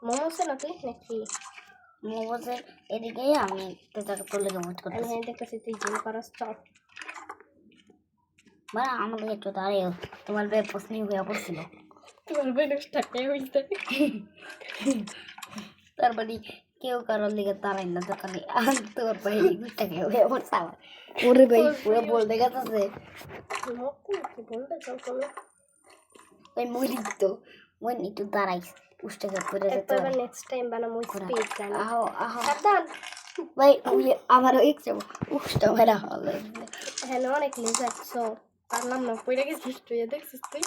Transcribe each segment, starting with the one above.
মোমোসে নাকি নাকি মোমোসের এদিকে আমি তোকে তোর লেগে মত আমি করতেছি দেখতেছি তুই জিম করাস চল মানে আমাদের একটু দাঁড়িয়ে তোমার বে প্রশ্ন হয়ে পড়ছিল তোমার বয়সটাকে হইতে তার মানে কেউ কারোর লেগে দাঁড়াই না দোকানে আর তোর ভাই গুটাকে হয়ে পড়ছে আমার ওরে ভাই পুরো বলতে গেছে কি বলতে চল চলো ওই মরি তো মন একটু দাঁড়াইস পুষ্টাকে করে যেতে এবার নেক্সট টাইম বানাবো স্পিড জানি আহো আহো সাবধান ভাই ওই আমারও ইচ্ছে পুষ্টা মেরা হবে হ্যাঁ অনেক লেজার সো পারলাম না পড়ে গেছিস তুই দেখছিস তুই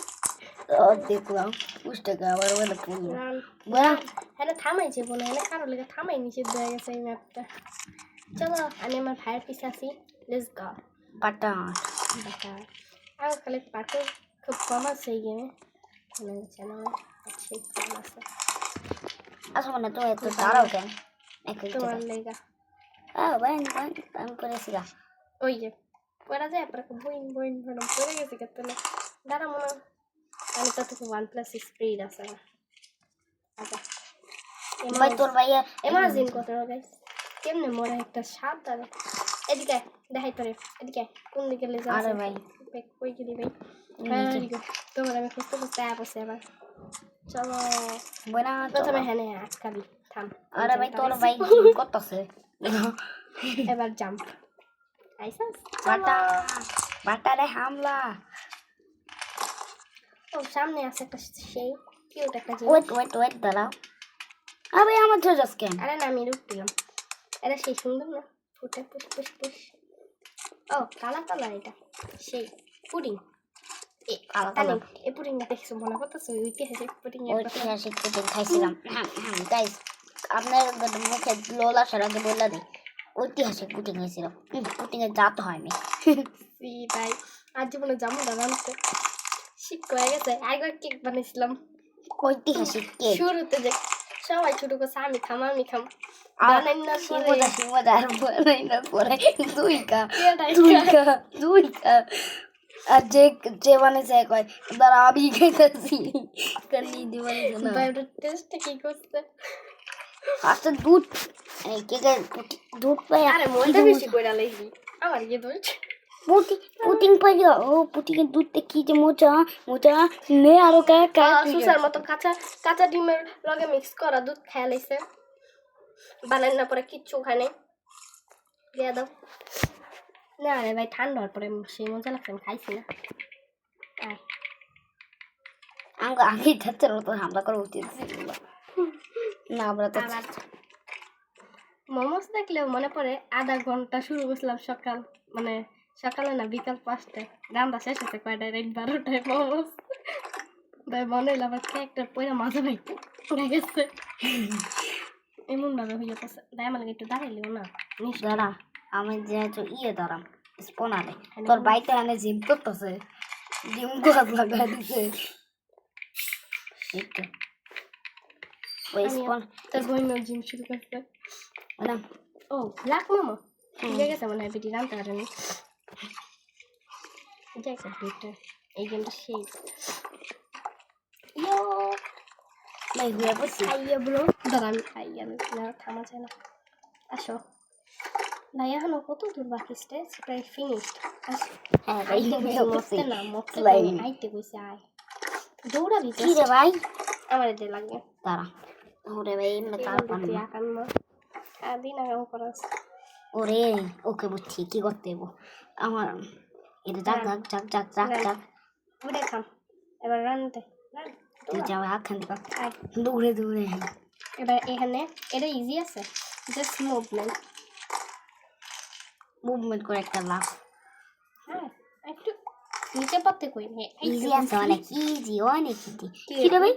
দেখলাম পুষ্টাকে আবার বলে পড়লো রান বা হ্যাঁ থামাইছে বলে হ্যাঁ কারো লেগে থামাই নিষেধ হয়ে গেছে এই ম্যাপটা চলো আমি আমার ভাইয়ের পিছে আসি লেটস গো পাটা দেখা আর খালি পাটে খুব কম আছে এই গেমে চ্যানেল আছে কম আছে আচ্ছা মানে তো একটু দাঁড়াও কেন তোমার লেগা ভাই আমি করেছিলা ওই যে পড়া যায় পরে বইন বইন ম্যাডাম পড়ে গেছে কত না দাঁড়া মনে আমি তো থেকে 1+ স্পিড আছে আচ্ছা ভাই তোর ভাইয়া ইমাজিন কত গাইস কেমনে মরে একটা সাপ দাঁড়া এদিকে দেখাই তোরে এদিকে কোন দিকে লেজা আরে ভাই কই গেলি ভাই হ্যাঁ তোমার আমি খুঁজতে খুঁজতে অ্যাপ আছে এবার চলো বনা প্রথমে হ্যাঁ আটকাবি থাম আরে ভাই তোর ভাই করতেছে এবার জাম্প আইসাস বাটা বাটারে হামলা ও সামনে আছে একটা সেই কিউট একটা জিনিস ওয়েট দাঁড়াও আরে আমার ধরে যাস কেন আরে না আমি রুট দিলাম এটা সেই সুন্দর না ফুটে পুশ পুশ পুশ ও কালা কালার এটা সেই পুডিং কালা কালা এই পুডিংটা দেখছো মনে করতেছো ঐতিহাসিক পুডিং ঐতিহাসিক পুডিং খাইছিলাম গাইস আপনার মুখে লোলা সারাকে বললা দিই ঐতিহাসিক পুডিং খাইছিলাম পুডিং এর জাত হয়নি সি ভাই আজ জীবনে জামু না জানতে শিখ হয়ে গেছে একবার কেক বানিয়েছিলাম ঐতিহাসিক কেক শুরুতে যে সবাই শুরু করছে আমি খাম বানাই না শিবদার বানাই না পরে দুই কা আর যে বানাইছে কয় দাঁড়া আমি খাইতেছি কালি দিবানি না টেস্ট কি করছে আচ্ছা দুধ এই কেকের দুধ পাই আরে ময়দা বেশি কইরা লাইছি আমার কি দোষ পুটিং পাই ও পুটিংয়ের দুধতে কি যে মোচা নে আরো কা সুসার মতো কাঁচা ডিমের লগে মিক্স করা দুধ খেয়ে লাইছে বানাই না পরে কিচ্ছু খায় নাই দিয়ে দাও না রে ভাই ঠান্ডা হওয়ার পরে সেই মজা লাগছে আমি খাইছি না আগে যাচ্ছে তো হামলা করা উচিত না আমরা তো মোমোস দেখলে মনে পড়ে আধা ঘন্টা শুরু করছিলাম সকাল মানে সকালে না বিকাল 5টায় রান্না শেষ হচ্ছে কয়টায় রাত 12টায় মোমোস ভাই মনে হইলো আবার একটা পয়লা মজা ভাই পড়ে গেছে এমন ভাবে হইয়া পড়ছে তাই আমার একটু দাঁড়াইলেও না দাঁড়া আমি যেহেতু দাঁড়াম স্পনারে তোর বাইতে আনে জিম করতেছে জিম গাছ লাগাই দিছে ওই স্পন তোর বইমের জিম শুরু করছে না ও ব্ল্যাক মোমো ঠিক আছে মনে হয় বেটি রান্না করেনি দেখ এই গেমটা সেই ইয়ো ভাই হয়ে পড়ছি খাইয়া ব্রো দাঁড়া আমি খাইয়া না থামা যায় না আসো ভাই এখনো কত দূর বাকি স্টেজ প্রায় ফিনিশড হ্যাঁ ভাই মরতে না মরতে আইতে বসে আয় দৌড়াবি কি রে ভাই আমার এতে লাগে দাঁড়া ওরে ভাই এমনি তার পানি আকান্ন দিন আগাম করাস ওরে ওকে বুঝছি কি করতে দেবো আমার এটা যাক উঠে খাম এবার রানতে তুই যাও আখান দৌড়ে এবার এখানে এটা ইজি আছে জাস্ট মুভমেন্ট করে একটা লাভ হ্যাঁ একটু নিচে পড়তে কই ইজি আছে অনেক অনেক ইজি কি রে ভাই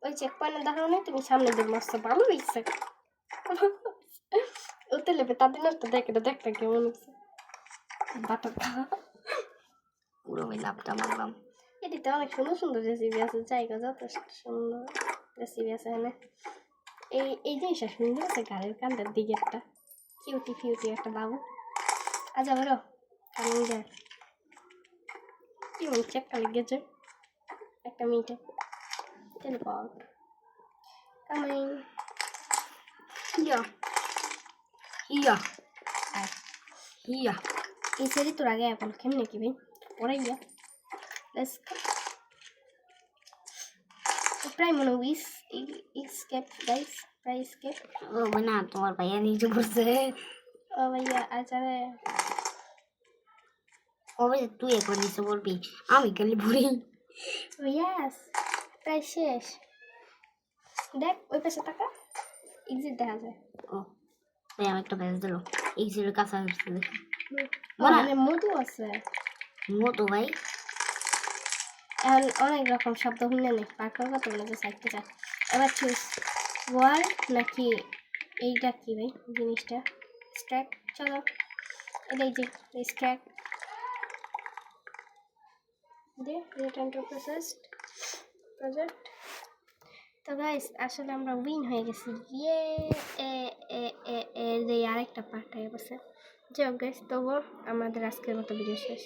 ওই চেক পয়েন্টের ধারণে তুমি সামনে দিয়ে মস্ত ভালো হইছে ওতে লেবে তাদের নষ্ট দেখতে কেমন হচ্ছে বাটাটা পুরো ওই লাভটা মারলাম এটিতে অনেক সুন্দর সুন্দর রেসিপি আছে জায়গা যথেষ্ট সুন্দর রেসিপি আছে এখানে এই জিনিসটা সুন্দর আছে গাড়ির কান্দার দিকে একটা ফিউটি একটা বাবু আচ্ছা বলো কামিং যায় কি চেকটা লেগেছে একটা মিটে টেলিপট কামাইন হিয়া হিয়া হিয়া এই সেরি তোর আগে এখন কেমনে কি ভাই পরে গিয়া লেটস প্রায় মনে উইস স্কেপ গাইস প্রায় স্কেপ ও না তোমার ভাইয়া নিজে করছে ও ভাইয়া আচারে কবে যে তুই একবার নিচে বলবি আমি খালি ভুলি ইয়াস প্রায় শেষ দেখ ওই পাশে টাকা এক্সিট দেখা যায় ও ভাই আমি একটা ব্যাস দিল এই ছিল কাছাকাছি দেখি মানে মধু আছে মতো ভাই এখন অনেক রকম শব্দ শুনে নেই পার করবো তো বলে যে সাইডতে যা এবার চুজ ওয়ার্ড নাকি এইটা কি ভাই জিনিসটা স্ট্র্যাক চলো এটাই যে স্ট্র্যাক দে রিটার্ন টু প্রজেক্ট তো গাইস আসলে আমরা উইন হয়ে গেছি ইয়ে এর যে আরেকটা পার্ট হয়ে গেছে যাই হোক গাইস তবুও আমাদের আজকের মতো ভিডিও শেষ